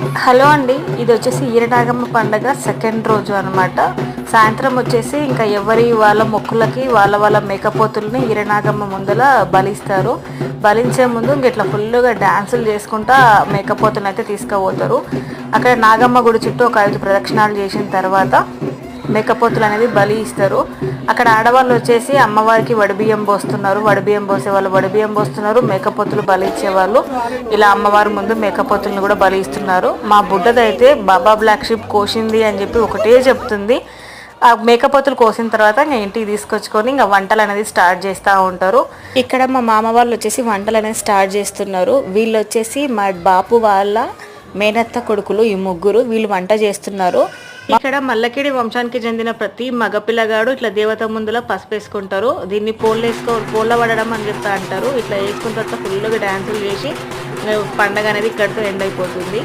Hello అండి, ఇది వచ్చేసి ఈరనాగమ్మ పండగ సెకండ్ రోజు అనమాట. సాయంత్రం వచ్చేసి ఇంకా ఎవరి వాళ్ళ మొక్కులకి వాళ్ళ మేకపోతుల్ని ఈరనాగమ్మ ముందల బలిస్తారు. బలించే ముందు ఇంక ఇట్లా ఫుల్గా డ్యాన్సులు చేసుకుంటా మేకపోతులను అయితే తీసుకుపోతారు. అక్కడ నాగమ్మ గుడి చుట్టూ ఒక 5 ప్రదక్షిణాలు చేసిన తర్వాత మేకపోతులు అనేది బలి ఇస్తారు. అక్కడ ఆడవాళ్ళు వచ్చేసి అమ్మవారికి వడిబియ్యం పోస్తున్నారు. వడిబియ్యం పోసే వాళ్ళు వడిబియ్యం పోస్తున్నారు. మేకపోతులు బలి ఇచ్చేవాళ్ళు ఇలా అమ్మవారి ముందు మేకపోతులను కూడా బలి ఇస్తున్నారు. మా బుడ్డదైతే బాబా బ్లాక్ షీప్ కోసింది అని చెప్పి ఒకటే చెప్తుంది. ఆ మేకపోతులు కోసిన తర్వాత ఇంకా ఇంటికి తీసుకొచ్చుకొని ఇంకా వంటలు అనేది స్టార్ట్ చేస్తూ ఉంటారు. ఇక్కడ మా మామ వాళ్ళు వచ్చేసి వంటలు అనేది స్టార్ట్ చేస్తున్నారు. వీళ్ళు వచ్చేసి మా బాపు వాళ్ళ మేనత్త కొడుకులు, ఈ ముగ్గురు వీళ్ళు వంట చేస్తున్నారు. ఇక్కడ మల్లకిడి వంశానికి చెందిన ప్రతి మగపిల్లగాడు ఇట్లా దేవత ముందులా పసుపు వేసుకుంటారు. దీన్ని పోళ్ళ పడడం అని చెప్తా అంటారు. ఇట్లా వేసుకున్న తర్వాత ఫుల్గా డ్యాన్సులు చేసి పండగ అనేది ఇక్కడితో ఎండ్ అయిపోతుంది.